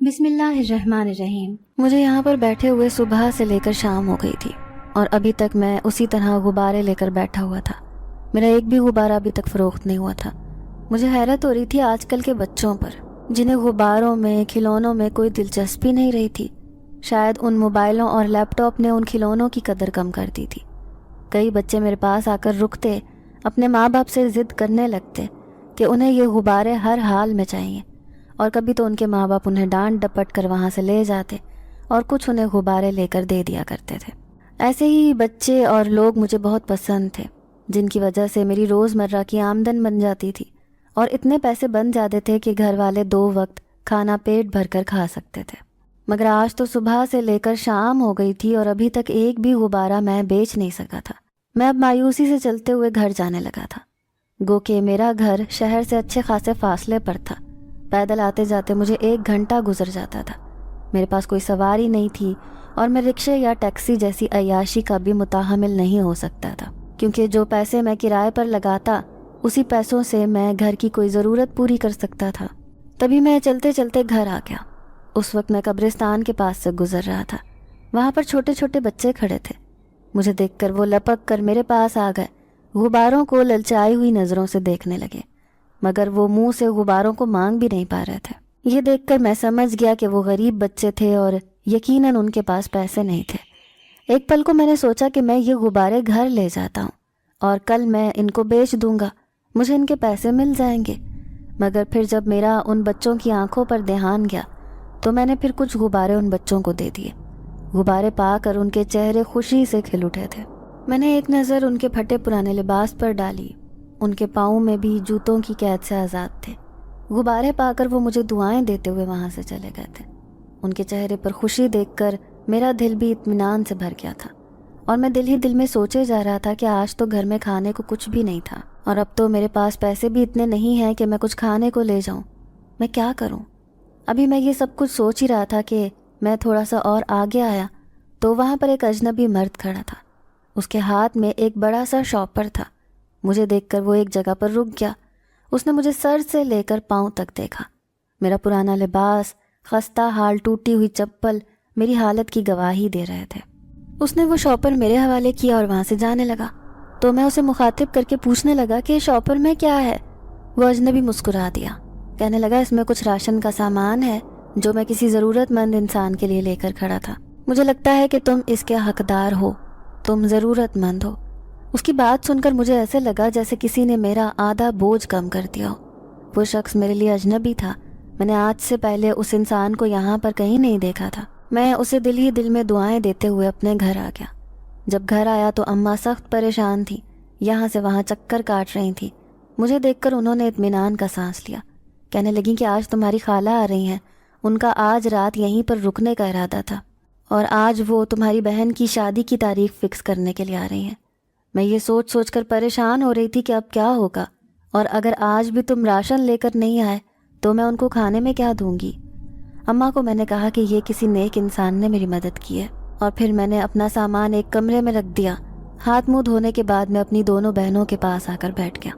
بسم اللہ الرحمن الرحیم۔ مجھے یہاں پر بیٹھے ہوئے صبح سے لے کر شام ہو گئی تھی اور ابھی تک میں اسی طرح غبارے لے کر بیٹھا ہوا تھا۔ میرا ایک بھی غبارہ ابھی تک فروخت نہیں ہوا تھا۔ مجھے حیرت ہو رہی تھی آج کل کے بچوں پر، جنہیں غباروں میں کھلونوں میں کوئی دلچسپی نہیں رہی تھی۔ شاید ان موبائلوں اور لیپ ٹاپ نے ان کھلونوں کی قدر کم کر دی تھی۔ کئی بچے میرے پاس آ کر رکتے، اپنے ماں باپ سے ضد کرنے لگتے کہ انہیں یہ غبارے ہر حال میں چاہیے، اور کبھی تو ان کے ماں باپ انہیں ڈانٹ ڈپٹ کر وہاں سے لے جاتے اور کچھ انہیں غبارے لے کر دے دیا کرتے تھے۔ ایسے ہی بچے اور لوگ مجھے بہت پسند تھے، جن کی وجہ سے میری روزمرہ کی آمدن بن جاتی تھی اور اتنے پیسے بن جاتے تھے کہ گھر والے 2 وقت کھانا پیٹ بھر کر کھا سکتے تھے۔ مگر آج تو صبح سے لے کر شام ہو گئی تھی اور ابھی تک ایک بھی غبارہ میں بیچ نہیں سکا تھا۔ میں اب مایوسی سے چلتے ہوئے گھر جانے لگا تھا، گو کہ میرا گھر شہر سے اچھے خاصے فاصلے پر تھا۔ پیدل آتے جاتے مجھے 1 گھنٹہ گزر جاتا تھا۔ میرے پاس کوئی سواری نہیں تھی اور میں رکشے یا ٹیکسی جیسی عیاشی کا بھی متحمل نہیں ہو سکتا تھا، کیونکہ جو پیسے میں کرائے پر لگاتا اسی پیسوں سے میں گھر کی کوئی ضرورت پوری کر سکتا تھا۔ تبھی میں چلتے چلتے گھر آ گیا۔ اس وقت میں قبرستان کے پاس سے گزر رہا تھا۔ وہاں پر چھوٹے چھوٹے بچے کھڑے تھے۔ مجھے دیکھ کر وہ لپک کر میرے پاس آ گئے، غباروں کو للچائی ہوئی نظروں سے دیکھنے لگے، مگر وہ منہ سے غباروں کو مانگ بھی نہیں پا رہے تھے۔ یہ دیکھ کر میں سمجھ گیا کہ وہ غریب بچے تھے اور یقیناً ان کے پاس پیسے نہیں تھے۔ ایک پل کو میں نے سوچا کہ میں یہ غبارے گھر لے جاتا ہوں اور کل میں ان کو بیچ دوں گا، مجھے ان کے پیسے مل جائیں گے۔ مگر پھر جب میرا ان بچوں کی آنکھوں پر دھیان گیا تو میں نے پھر کچھ غبارے ان بچوں کو دے دیے۔ غبارے پا کر ان کے چہرے خوشی سے کھل اٹھے تھے۔ میں نے ایک نظر ان کے پھٹے پرانے لباس پر ڈالی، ان کے پاؤں میں بھی جوتوں کی قید سے آزاد تھے۔ غبارے پا کر وہ مجھے دعائیں دیتے ہوئے وہاں سے چلے گئے تھے۔ ان کے چہرے پر خوشی دیکھ کر میرا دل بھی اطمینان سے بھر گیا تھا، اور میں دل ہی دل میں سوچے جا رہا تھا کہ آج تو گھر میں کھانے کو کچھ بھی نہیں تھا، اور اب تو میرے پاس پیسے بھی اتنے نہیں ہیں کہ میں کچھ کھانے کو لے جاؤں۔ میں کیا کروں؟ ابھی میں یہ سب کچھ سوچ ہی رہا تھا کہ میں تھوڑا سا اور آگے آیا تو وہاں پر ایک اجنبی مرد کھڑا تھا۔ اس کے ہاتھ میں ایک بڑا سا شاپر تھا۔ مجھے دیکھ کر وہ ایک جگہ پر رک گیا۔ اس نے مجھے سر سے لے کر پاؤں تک دیکھا۔ میرا پرانا لباس، خستہ حال ٹوٹی ہوئی چپل میری حالت کی گواہی دے رہے تھے۔ اس نے وہ شاپر میرے حوالے کیا اور وہاں سے جانے لگا، تو میں اسے مخاطب کر کے پوچھنے لگا کہ شاپر میں کیا ہے؟ وہ اجنبی مسکرا دیا، کہنے لگا اس میں کچھ راشن کا سامان ہے جو میں کسی ضرورت مند انسان کے لیے لے کر کھڑا تھا۔ مجھے لگتا ہے کہ تم اس کے حقدار ہو، تم ضرورت مند ہو۔ اس کی بات سن کر مجھے ایسے لگا جیسے کسی نے میرا آدھا بوجھ کم کر دیا ہو۔ وہ شخص میرے لیے اجنبی تھا۔ میں نے آج سے پہلے اس انسان کو یہاں پر کہیں نہیں دیکھا تھا۔ میں اسے دل ہی دل میں دعائیں دیتے ہوئے اپنے گھر آ گیا۔ جب گھر آیا تو اماں سخت پریشان تھی، یہاں سے وہاں چکر کاٹ رہی تھی۔ مجھے دیکھ کر انہوں نے اطمینان کا سانس لیا، کہنے لگیں کہ آج تمہاری خالہ آ رہی ہیں، ان کا آج رات یہیں پر رکنے کا ارادہ تھا، اور آج وہ تمہاری بہن کی شادی کی تاریخ فکس کرنے کے لیے آ رہی ہیں۔ میں یہ سوچ سوچ کر پریشان ہو رہی تھی کہ اب کیا ہوگا، اور اگر آج بھی تم راشن لے کر نہیں آئے تو میں ان کو کھانے میں کیا دوں گی؟ اماں کو میں نے کہا کہ یہ کسی نیک انسان نے میری مدد کی ہے، اور پھر میں نے اپنا سامان ایک کمرے میں رکھ دیا۔ ہاتھ منہ دھونے کے بعد میں اپنی دونوں بہنوں کے پاس آ کر بیٹھ گیا۔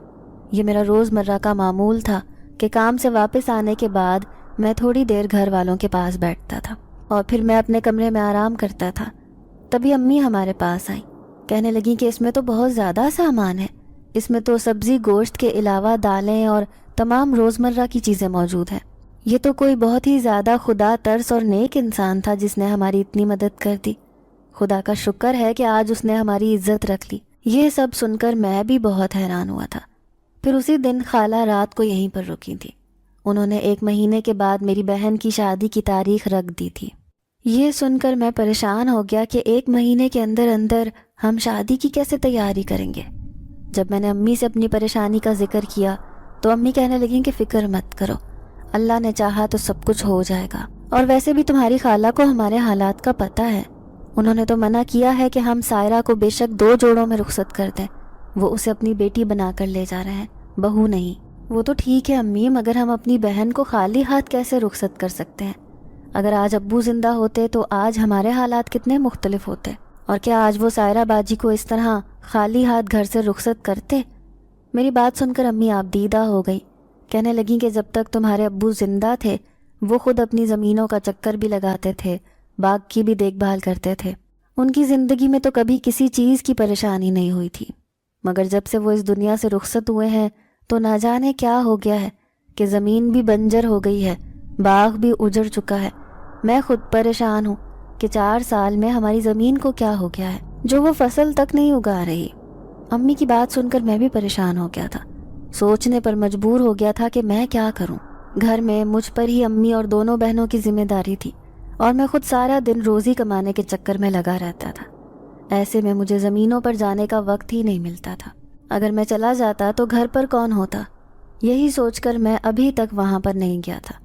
یہ میرا روزمرہ کا معمول تھا کہ کام سے واپس آنے کے بعد میں تھوڑی دیر گھر والوں کے پاس بیٹھتا تھا اور پھر میں اپنے کمرے میں آرام کرتا تھا۔ تبھی امی ہمارے پاس آئیں، کہنے لگیں کہ اس میں تو بہت زیادہ سامان ہے، اس میں تو سبزی گوشت کے علاوہ دالیں اور تمام روزمرہ کی چیزیں موجود ہیں۔ یہ تو کوئی بہت ہی زیادہ خدا ترس اور نیک انسان تھا جس نے ہماری اتنی مدد کر دی۔ خدا کا شکر ہے کہ آج اس نے ہماری عزت رکھ لی۔ یہ سب سن کر میں بھی بہت حیران ہوا تھا۔ پھر اسی دن خالہ رات کو یہیں پر رکی تھی۔ انہوں نے 1 مہینے کے بعد میری بہن کی شادی کی تاریخ رکھ دی تھی۔ یہ سن کر میں پریشان ہو گیا کہ 1 مہینے کے اندر اندر ہم شادی کی کیسے تیاری کریں گے۔ جب میں نے امی سے اپنی پریشانی کا ذکر کیا تو امی کہنے لگیں کہ فکر مت کرو، اللہ نے چاہا تو سب کچھ ہو جائے گا، اور ویسے بھی تمہاری خالہ کو ہمارے حالات کا پتہ ہے، انہوں نے تو منع کیا ہے کہ ہم سائرہ کو بے شک 2 جوڑوں میں رخصت کر دیں، وہ اسے اپنی بیٹی بنا کر لے جا رہے ہیں، بہو نہیں۔ وہ تو ٹھیک ہے امی، مگر ہم اپنی بہن کو خالی ہاتھ کیسے رخصت کر سکتے ہیں؟ اگر آج ابو زندہ ہوتے تو آج ہمارے حالات کتنے مختلف ہوتے، اور کیا آج وہ سائرہ باجی کو اس طرح خالی ہاتھ گھر سے رخصت کرتے؟ میری بات سن کر امی آپ دیدہ ہو گئی، کہنے لگیں کہ جب تک تمہارے ابو زندہ تھے وہ خود اپنی زمینوں کا چکر بھی لگاتے تھے، باغ کی بھی دیکھ بھال کرتے تھے۔ ان کی زندگی میں تو کبھی کسی چیز کی پریشانی نہیں ہوئی تھی، مگر جب سے وہ اس دنیا سے رخصت ہوئے ہیں تو نہ جانے کیا ہو گیا ہے کہ زمین بھی بنجر ہو گئی ہے، باغ بھی اجڑ چکا ہے۔ میں خود پریشان ہوں کہ 4 سال میں ہماری زمین کو کیا ہو گیا ہے جو وہ فصل تک نہیں اگا رہی۔ امی کی بات سن کر میں بھی پریشان ہو گیا تھا، سوچنے پر مجبور ہو گیا تھا کہ میں کیا کروں۔ گھر میں مجھ پر ہی امی اور دونوں بہنوں کی ذمہ داری تھی، اور میں خود سارا دن روزی کمانے کے چکر میں لگا رہتا تھا۔ ایسے میں مجھے زمینوں پر جانے کا وقت ہی نہیں ملتا تھا۔ اگر میں چلا جاتا تو گھر پر کون ہوتا؟ یہی سوچ کر میں ابھی تک وہاں پر نہیں گیا تھا۔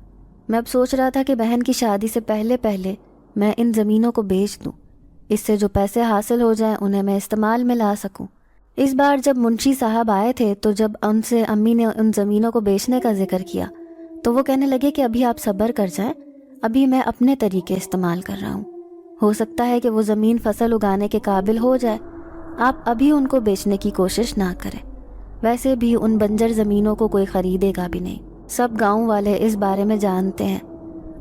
میں اب سوچ رہا تھا کہ بہن کی شادی سے پہلے میں ان زمینوں کو بیچ دوں، اس سے جو پیسے حاصل ہو جائیں انہیں میں استعمال میں لا سکوں۔ اس بار جب منشی صاحب آئے تھے تو جب ان سے امی نے ان زمینوں کو بیچنے کا ذکر کیا تو وہ کہنے لگے کہ ابھی آپ صبر کر جائیں، ابھی میں اپنے طریقے استعمال کر رہا ہوں، ہو سکتا ہے کہ وہ زمین فصل اگانے کے قابل ہو جائے، آپ ابھی ان کو بیچنے کی کوشش نہ کریں۔ ویسے بھی ان بنجر زمینوں کو کوئی خریدے گا بھی نہیں، سب گاؤں والے اس بارے میں جانتے ہیں۔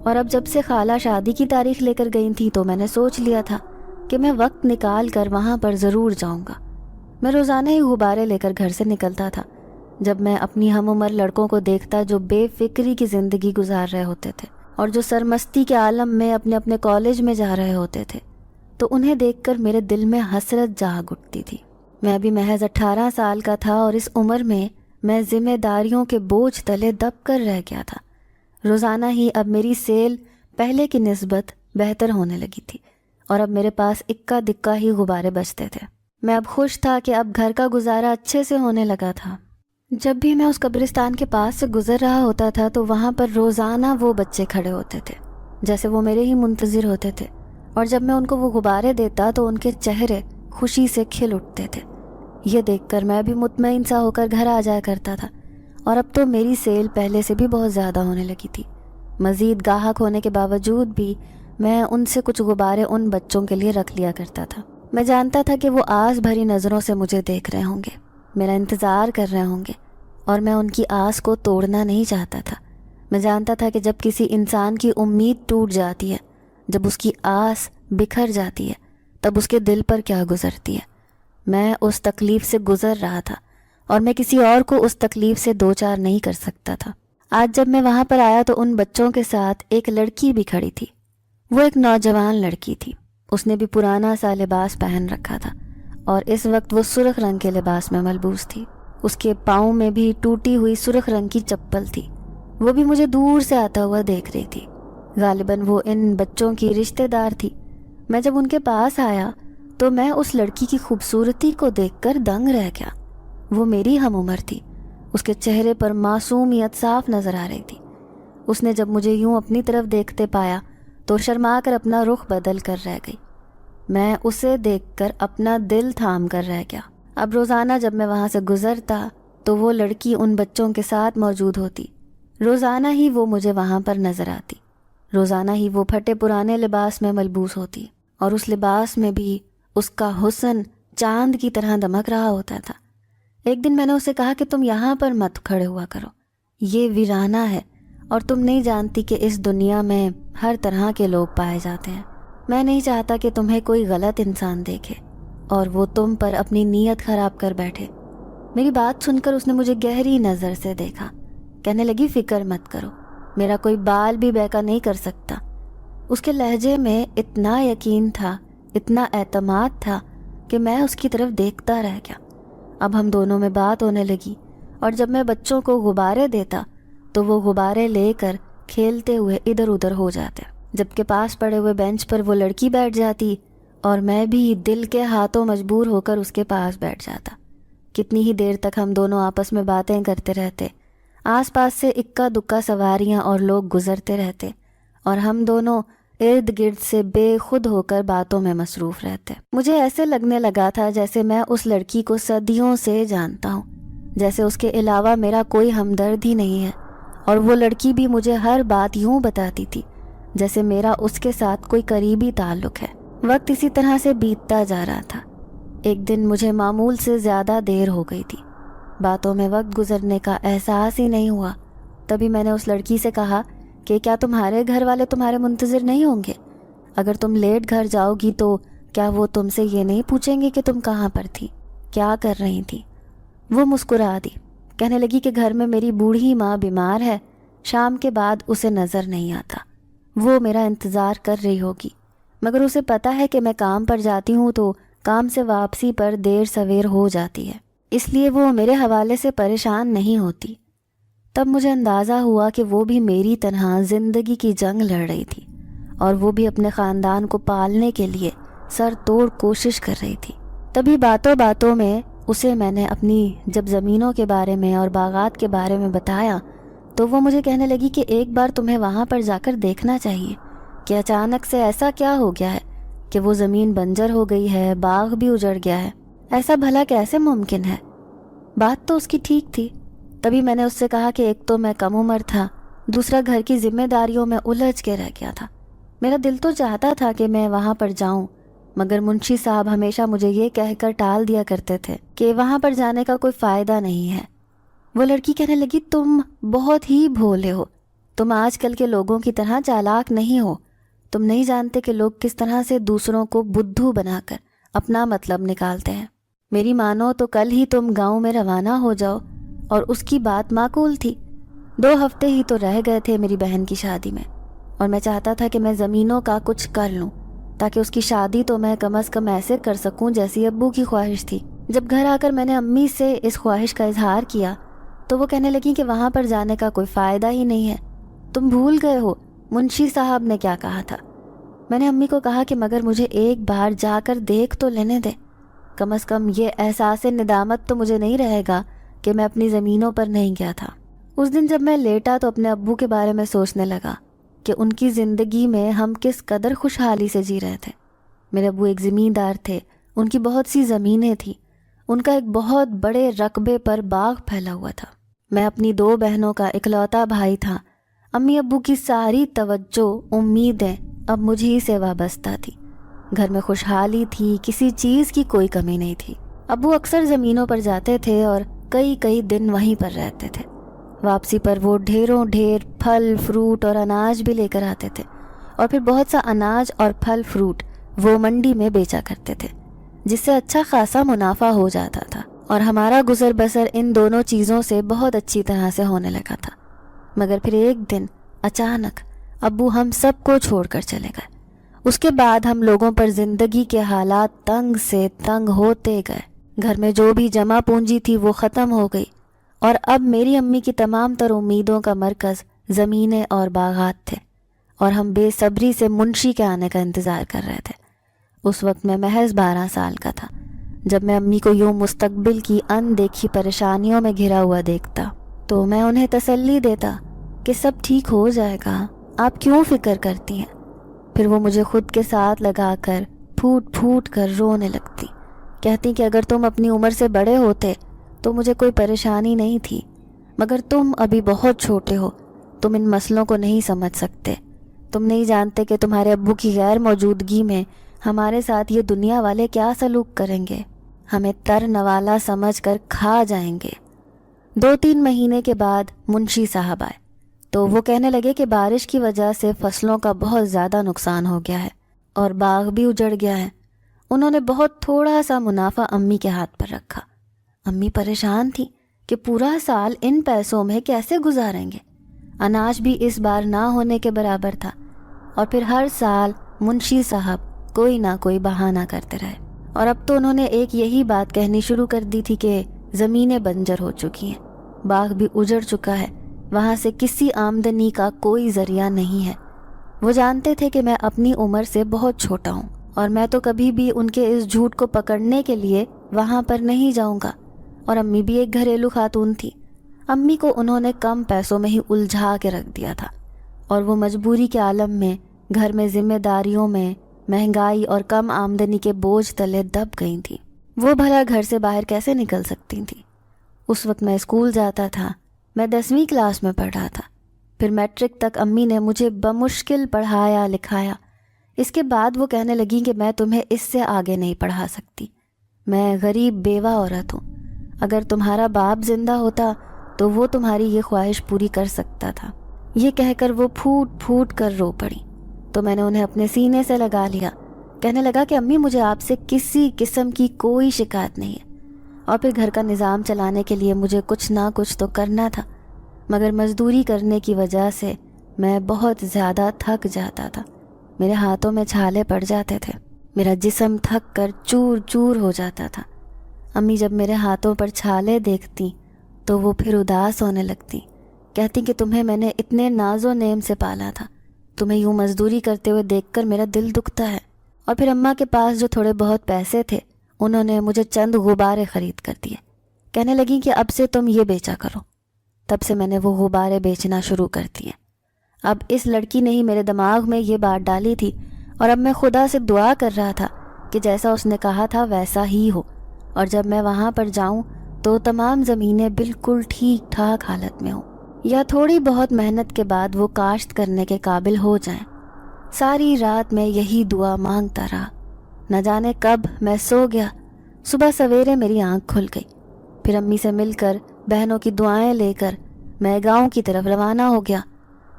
اور اب جب سے خالہ شادی کی تاریخ لے کر گئی تھی تو میں نے سوچ لیا تھا کہ میں وقت نکال کر وہاں پر ضرور جاؤں گا۔ میں روزانہ ہی غبارے لے کر گھر سے نکلتا تھا۔ جب میں اپنی ہم عمر لڑکوں کو دیکھتا جو بے فکری کی زندگی گزار رہے ہوتے تھے اور جو سرمستی کے عالم میں اپنے اپنے کالج میں جا رہے ہوتے تھے، تو انہیں دیکھ کر میرے دل میں حسرت جاگ اٹھتی تھی۔ میں ابھی محض 18 سال کا تھا اور اس عمر میں ذمہ داریوں کے بوجھ تلے دب کر رہ گیا تھا۔ روزانہ ہی اب میری سیل پہلے کی نسبت بہتر ہونے لگی تھی اور اب میرے پاس اکا دکا ہی غبارے بچتے تھے۔ میں اب خوش تھا کہ اب گھر کا گزارا اچھے سے ہونے لگا تھا۔ جب بھی میں اس قبرستان کے پاس سے گزر رہا ہوتا تھا تو وہاں پر روزانہ وہ بچے کھڑے ہوتے تھے جیسے وہ میرے ہی منتظر ہوتے تھے، اور جب میں ان کو وہ غبارے دیتا تو ان کے چہرے خوشی سے کھل اٹھتے تھے۔ یہ دیکھ کر میں بھی مطمئن سا ہو کر گھر آ جایا کرتا تھا، اور اب تو میری سیل پہلے سے بھی بہت زیادہ ہونے لگی تھی۔ مزید گاہک ہونے کے باوجود بھی میں ان سے کچھ غبارے ان بچوں کے لیے رکھ لیا کرتا تھا۔ میں جانتا تھا کہ وہ آس بھری نظروں سے مجھے دیکھ رہے ہوں گے، میرا انتظار کر رہے ہوں گے، اور میں ان کی آس کو توڑنا نہیں چاہتا تھا۔ میں جانتا تھا کہ جب کسی انسان کی امید ٹوٹ جاتی ہے، جب اس کی آس بکھر جاتی ہے، تب اس کے دل پر کیا گزرتی ہے۔ میں اس تکلیف سے گزر رہا تھا اور میں کسی اور کو اس تکلیف سے دوچار نہیں کر سکتا تھا۔ آج جب میں وہاں پر آیا تو ان بچوں کے ساتھ ایک لڑکی بھی کھڑی تھی۔ وہ ایک نوجوان لڑکی تھی، اس نے بھی پرانا سا لباس پہن رکھا تھا اور اس وقت وہ سرخ رنگ کے لباس میں ملبوس تھی۔ اس کے پاؤں میں بھی ٹوٹی ہوئی سرخ رنگ کی چپل تھی۔ وہ بھی مجھے دور سے آتا ہوا دیکھ رہی تھی۔ غالباً وہ ان بچوں کی رشتہ دار تھی۔ میں جب ان کے پاس آیا تو میں اس لڑکی کی خوبصورتی کو دیکھ کر دنگ رہ گیا۔ وہ میری ہم عمر تھی، اس کے چہرے پر معصومیت صاف نظر آ رہی تھی۔ اس نے جب مجھے یوں اپنی طرف دیکھتے پایا تو شرما کر اپنا رخ بدل کر رہ گئی۔ میں اسے دیکھ کر اپنا دل تھام کر رہ گیا۔ اب روزانہ جب میں وہاں سے گزرتا تو وہ لڑکی ان بچوں کے ساتھ موجود ہوتی، روزانہ ہی وہ مجھے وہاں پر نظر آتی، روزانہ ہی وہ پھٹے پرانے لباس میں ملبوس ہوتی، اور اس لباس میں بھی اس کا حسن چاند کی طرح دمک رہا ہوتا تھا۔ ایک دن میں نے اسے کہا کہ تم یہاں پر مت کھڑے ہوا کرو، یہ ویرانہ ہے اور تم نہیں جانتی کہ اس دنیا میں ہر طرح کے لوگ پائے جاتے ہیں۔ میں نہیں چاہتا کہ تمہیں کوئی غلط انسان دیکھے اور وہ تم پر اپنی نیت خراب کر بیٹھے۔ میری بات سن کر اس نے مجھے گہری نظر سے دیکھا، کہنے لگی فکر مت کرو، میرا کوئی بال بھی بیکا نہیں کر سکتا۔ اس کے لہجے میں اتنا یقین تھا، اتنا اعتماد تھا کہ میں اس کی طرف دیکھتا رہ گیا۔ اب ہم دونوں میں بات ہونے لگی، اور جب میں بچوں کو غبارے دیتا تو وہ غبارے لے کر کھیلتے ہوئے ادھر ادھر ہو جاتے، جبکہ پاس پڑے ہوئے بینچ پر وہ لڑکی بیٹھ جاتی اور میں بھی دل کے ہاتھوں مجبور ہو کر اس کے پاس بیٹھ جاتا۔ کتنی ہی دیر تک ہم دونوں آپس میں باتیں کرتے رہتے، آس پاس سے اکا دکا سواریاں اور لوگ گزرتے رہتے، اور ہم دونوں ارد گرد سے بے خود ہو کر باتوں میں مصروف رہتے۔ مجھے ایسے لگنے لگا تھا جیسے میں اس لڑکی کو صدیوں سے جانتا ہوں، جیسے اس کے علاوہ میرا کوئی ہمدرد ہی نہیں ہے، اور وہ لڑکی بھی مجھے ہر بات یوں بتاتی تھی جیسے میرا اس کے ساتھ کوئی قریبی تعلق ہے۔ وقت اسی طرح سے بیتتا جا رہا تھا۔ ایک دن مجھے معمول سے زیادہ دیر ہو گئی تھی، باتوں میں وقت گزرنے کا احساس ہی نہیں ہوا۔ تبھی میں نے اس لڑکی سے کہا کہ کیا تمہارے گھر والے تمہارے منتظر نہیں ہوں گے؟ اگر تم لیٹ گھر جاؤ گی تو کیا وہ تم سے یہ نہیں پوچھیں گے کہ تم کہاں پر تھی، کیا کر رہی تھی؟ وہ مسکرا دی، کہنے لگی کہ گھر میں میری بوڑھی ماں بیمار ہے، شام کے بعد اسے نظر نہیں آتا، وہ میرا انتظار کر رہی ہوگی، مگر اسے پتہ ہے کہ میں کام پر جاتی ہوں تو کام سے واپسی پر دیر سویر ہو جاتی ہے، اس لیے وہ میرے حوالے سے پریشان نہیں ہوتی۔ تب مجھے اندازہ ہوا کہ وہ بھی میری طرح زندگی کی جنگ لڑ رہی تھی، اور وہ بھی اپنے خاندان کو پالنے کے لیے سر توڑ کوشش کر رہی تھی۔ تبھی باتوں باتوں میں اسے میں نے اپنی جب زمینوں کے بارے میں اور باغات کے بارے میں بتایا تو وہ مجھے کہنے لگی کہ ایک بار تمہیں وہاں پر جا کر دیکھنا چاہیے کہ اچانک سے ایسا کیا ہو گیا ہے کہ وہ زمین بنجر ہو گئی ہے، باغ بھی اجڑ گیا ہے، ایسا بھلا کیسے ممکن ہے؟ بات تو اس کی ٹھیک تھی۔ تبھی میں نے اس سے کہا کہ ایک تو میں کم عمر تھا، دوسرا گھر کی ذمہ داریوں میں الجھ کے رہ گیا تھا۔ میرا دل تو چاہتا تھا کہ میں وہاں پر جاؤں، مگر منشی صاحب ہمیشہ مجھے یہ کہہ کر ٹال دیا کرتے تھے کہ وہاں پر جانے کا کوئی فائدہ نہیں ہے۔ وہ لڑکی کہنے لگی، تم بہت ہی بھولے ہو، تم آج کل کے لوگوں کی طرح چالاک نہیں ہو، تم نہیں جانتے کہ لوگ کس طرح سے دوسروں کو بدھو بنا کر اپنا مطلب نکالتے ہیں۔ میری مانو تو کل ہی تم گاؤں میں روانہ ہو جاؤ۔ اور اس کی بات معقول تھی۔ 2 ہفتے ہی تو رہ گئے تھے میری بہن کی شادی میں، اور میں چاہتا تھا کہ میں زمینوں کا کچھ کر لوں تاکہ اس کی شادی تو میں کم از کم ایسے کر سکوں جیسی ابو کی خواہش تھی۔ جب گھر آ کر میں نے امی سے اس خواہش کا اظہار کیا تو وہ کہنے لگیں کہ وہاں پر جانے کا کوئی فائدہ ہی نہیں ہے، تم بھول گئے ہو منشی صاحب نے کیا کہا تھا۔ میں نے امی کو کہا کہ مگر مجھے ایک بار جا کر دیکھ تو لینے دے، کم از کم یہ احساس ندامت تو مجھے نہیں رہے گا کہ میں اپنی زمینوں پر نہیں گیا تھا۔ اس دن جب میں لیٹا تو اپنے ابو کے بارے میں سوچنے لگا کہ ان کی زندگی میں ہم کس قدر خوشحالی سے جی رہے تھے۔ میرے ابو ایک زمیندار تھے، ان کی بہت سی زمینیں تھیں، ان کا ایک بہت بڑے رقبے پر باغ پھیلا ہوا تھا۔ میں اپنی 2 بہنوں کا اکلوتا بھائی تھا۔ امی ابو کی ساری توجہ، امیدیں اب مجھ ہی سے وابستہ تھی۔ گھر میں خوشحالی تھی، کسی چیز کی کوئی کمی نہیں تھی۔ ابو اکثر زمینوں پر جاتے تھے اور کئی دن وہیں پر رہتے تھے۔ واپسی پر وہ ڈھیروں ڈھیر پھل فروٹ اور اناج بھی لے کر آتے تھے، اور پھر بہت سا اناج اور پھل فروٹ وہ منڈی میں بیچا کرتے تھے، جس سے اچھا خاصا منافع ہو جاتا تھا، اور ہمارا گزر بسر ان دونوں چیزوں سے بہت اچھی طرح سے ہونے لگا تھا۔ مگر پھر ایک دن اچانک ابو ہم سب کو چھوڑ کر چلے گئے۔ اس کے بعد ہم لوگوں پر زندگی کے حالات تنگ سے تنگ ہوتے گئے۔ گھر میں جو بھی جمع پونجی تھی وہ ختم ہو گئی، اور اب میری امی کی تمام تر امیدوں کا مرکز زمینیں اور باغات تھے، اور ہم بے صبری سے منشی کے آنے کا انتظار کر رہے تھے۔ اس وقت میں محض 12 سال کا تھا۔ جب میں امی کو یوں مستقبل کی اندیکھی پریشانیوں میں گھرا ہوا دیکھتا تو میں انہیں تسلی دیتا کہ سب ٹھیک ہو جائے گا، آپ کیوں فکر کرتی ہیں؟ پھر وہ مجھے خود کے ساتھ لگا کر پھوٹ پھوٹ کر رونے لگتی، کہتی کہ اگر تم اپنی عمر سے بڑے ہوتے تو مجھے کوئی پریشانی نہیں تھی، مگر تم ابھی بہت چھوٹے ہو، تم ان مسئلوں کو نہیں سمجھ سکتے، تم نہیں جانتے کہ تمہارے ابو کی غیر موجودگی میں ہمارے ساتھ یہ دنیا والے کیا سلوک کریں گے، ہمیں تر نوالا سمجھ کر کھا جائیں گے۔ 2-3 مہینے کے بعد منشی صاحب آئے تو وہ کہنے لگے کہ بارش کی وجہ سے فصلوں کا بہت زیادہ نقصان ہو گیا ہے اور باغ بھی اجڑ گیا ہے۔ انہوں نے بہت تھوڑا سا منافع امی کے ہاتھ پر رکھا۔ امی پریشان تھی کہ پورا سال ان پیسوں میں کیسے گزاریں گے، اناج بھی اس بار نہ ہونے کے برابر تھا، اور پھر ہر سال منشی صاحب کوئی نہ کوئی بہانہ کرتے رہے، اور اب تو انہوں نے ایک یہی بات کہنی شروع کر دی تھی کہ زمینیں بنجر ہو چکی ہیں، باغ بھی اجڑ چکا ہے، وہاں سے کسی آمدنی کا کوئی ذریعہ نہیں ہے۔ وہ جانتے تھے کہ میں اپنی عمر سے بہت چھوٹا ہوں، اور میں تو کبھی بھی ان کے اس جھوٹ کو پکڑنے کے لیے وہاں پر نہیں جاؤں گا، اور امی بھی ایک گھریلو خاتون تھی۔ امی کو انہوں نے کم پیسوں میں ہی الجھا کے رکھ دیا تھا، اور وہ مجبوری کے عالم میں گھر میں ذمہ داریوں میں، مہنگائی اور کم آمدنی کے بوجھ تلے دب گئی تھی۔ وہ بھلا گھر سے باہر کیسے نکل سکتی تھی؟ اس وقت میں اسکول جاتا تھا، میں 10ویں کلاس میں پڑھ رہا تھا، پھر میٹرک تک امی نے مجھے بمشکل پڑھایا لکھایا۔ اس کے بعد وہ کہنے لگیں کہ میں تمہیں اس سے آگے نہیں پڑھا سکتی، میں غریب بیوہ عورت ہوں، اگر تمہارا باپ زندہ ہوتا تو وہ تمہاری یہ خواہش پوری کر سکتا تھا۔ یہ کہہ کر وہ پھوٹ پھوٹ کر رو پڑی تو میں نے انہیں اپنے سینے سے لگا لیا. کہنے لگا کہ امی مجھے آپ سے کسی قسم کی کوئی شکایت نہیں ہے، اور پھر گھر کا نظام چلانے کے لیے مجھے کچھ نہ کچھ تو کرنا تھا، مگر مزدوری کرنے کی وجہ سے میں بہت زیادہ تھک جاتا تھا. میرے ہاتھوں میں چھالے پڑ جاتے تھے، میرا جسم تھک کر چور چور ہو جاتا تھا. امی جب میرے ہاتھوں پر چھالے دیکھتی تو وہ پھر اداس ہونے لگتی. کہتی کہ تمہیں میں نے اتنے ناز و نیم سے پالا تھا، تمہیں یوں مزدوری کرتے ہوئے دیکھ کر میرا دل دکھتا ہے. اور پھر اماں کے پاس جو تھوڑے بہت پیسے تھے انہوں نے مجھے چند غبارے خرید کر دیے. کہنے لگیں کہ اب سے تم یہ بیچا کرو. تب سے میں نے وہ غبارے بیچنا شروع کر دیے. اب اس لڑکی نے ہی میرے دماغ میں یہ بات ڈالی تھی، اور اب میں خدا سے دعا کر رہا تھا کہ جیسا اس نے کہا تھا ویسا ہی ہو، اور جب میں وہاں پر جاؤں تو تمام زمینیں بالکل ٹھیک ٹھاک حالت میں ہوں، یا تھوڑی بہت محنت کے بعد وہ کاشت کرنے کے قابل ہو جائیں. ساری رات میں یہی دعا مانگتا رہا. نہ جانے کب میں سو گیا. صبح سویرے میری آنکھ کھل گئی. پھر امی سے مل کر بہنوں کی دعائیں لے کر میں گاؤں کی طرف روانہ ہو گیا.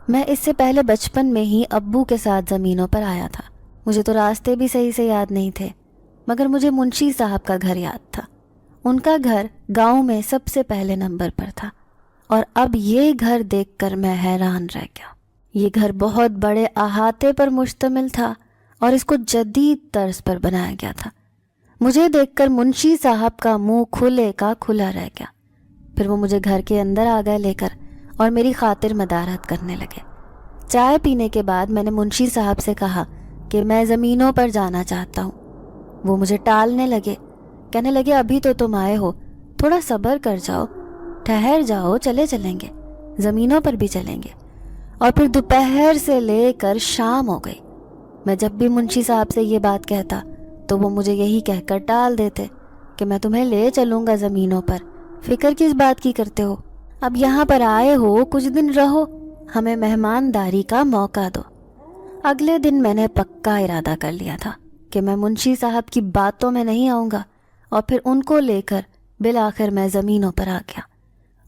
میں اس سے پہلے بچپن میں ہی ابو کے ساتھ زمینوں پر آیا تھا. مجھے تو راستے بھی صحیح سے یاد نہیں تھے، مگر مجھے منشی صاحب کا گھر یاد تھا. ان کا گھر گاؤں میں سب سے پہلے نمبر پر تھا، اور اب یہ گھر دیکھ کر میں حیران رہ گیا. یہ گھر بہت بڑے احاطے پر مشتمل تھا اور اس کو جدید طرز پر بنایا گیا تھا. مجھے دیکھ کر منشی صاحب کا منہ کھلے کا کھلا رہ گیا. پھر وہ مجھے گھر کے اندر آ گئے لے کر اور میری خاطر مدارت کرنے لگے. چائے پینے کے بعد میں نے منشی صاحب سے کہا کہ میں زمینوں پر جانا چاہتا ہوں. وہ مجھے ٹالنے لگے. کہنے لگے ابھی تو تم آئے ہو، تھوڑا صبر کر جاؤ، ٹھہر جاؤ، چلے چلیں گے، زمینوں پر بھی چلیں گے. اور پھر دوپہر سے لے کر شام ہو گئی. میں جب بھی منشی صاحب سے یہ بات کہتا تو وہ مجھے یہی کہہ کر ٹال دیتے کہ میں تمہیں لے چلوں گا زمینوں پر، فکر کس بات کی کرتے ہو، اب یہاں پر آئے ہو کچھ دن رہو، ہمیں مہمانداری کا موقع دو. اگلے دن میں نے پکا ارادہ کر لیا تھا کہ میں منشی صاحب کی باتوں میں نہیں آؤں گا، اور پھر ان کو لے کر بالآخر میں زمینوں پر آ گیا.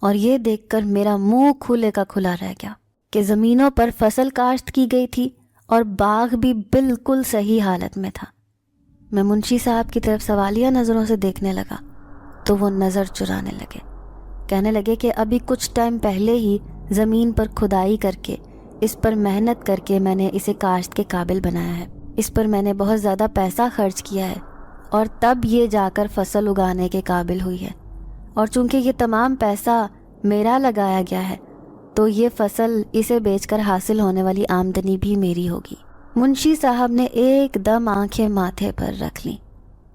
اور یہ دیکھ کر میرا منہ کھلے کا کھلا رہ گیا کہ زمینوں پر فصل کاشت کی گئی تھی اور باغ بھی بالکل صحیح حالت میں تھا. میں منشی صاحب کی طرف سوالیہ نظروں سے دیکھنے لگا تو وہ نظر چرانے لگے. کہنے لگے کہ ابھی کچھ ٹائم پہلے ہی زمین پر کھدائی کر کے اس پر محنت کر کے میں نے اسے کاشت کے قابل بنایا ہے. اس پر میں نے بہت زیادہ پیسہ خرچ کیا ہے اور تب یہ جا کر فصل اگانے کے قابل ہوئی ہے. اور چونکہ یہ تمام پیسہ میرا لگایا گیا ہے تو یہ فصل اسے بیچ کر حاصل ہونے والی آمدنی بھی میری ہوگی. منشی صاحب نے ایک دم آنکھیں ماتھے پر رکھ لیں.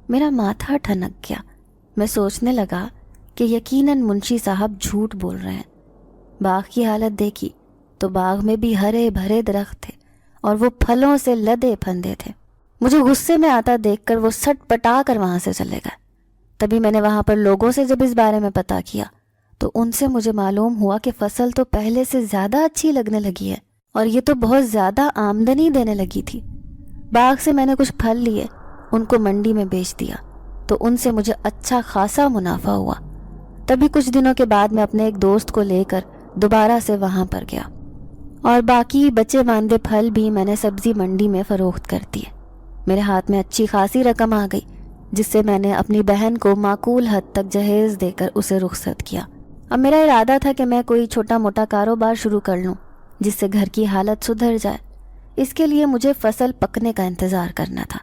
میرا ماتھا ٹھنک گیا. میں سوچنے لگا کہ یقیناً منشی صاحب جھوٹ بول رہے ہیں. باغ کی حالت دیکھی تو باغ میں بھی ہرے بھرے درخت تھے اور وہ پھلوں سے لدے پھندے تھے. مجھے غصے میں آتا دیکھ کر وہ سٹ پٹا کر وہاں سے چلے گئے. تبھی میں نے وہاں پر لوگوں سے جب اس بارے میں پتہ کیا تو ان سے مجھے معلوم ہوا کہ فصل تو پہلے سے زیادہ اچھی لگنے لگی ہے اور یہ تو بہت زیادہ آمدنی دینے لگی تھی. باغ سے میں نے کچھ پھل لیے، ان کو منڈی میں بیچ دیا تو ان سے مجھے اچھا خاصا منافع ہوا. تبھی کچھ دنوں کے بعد میں اپنے ایک دوست کو لے کر دوبارہ سے وہاں پر گیا اور باقی بچے باندھے پھل بھی میں نے سبزی منڈی میں فروخت کر دیے. میرے ہاتھ میں اچھی خاصی رقم آ گئی جس سے میں نے اپنی بہن کو معقول حد تک جہیز دے کر اسے رخصت کیا. اب میرا ارادہ تھا کہ میں کوئی چھوٹا موٹا کاروبار شروع کر لوں جس سے گھر کی حالت سدھر جائے. اس کے لیے مجھے فصل پکنے کا انتظار کرنا تھا.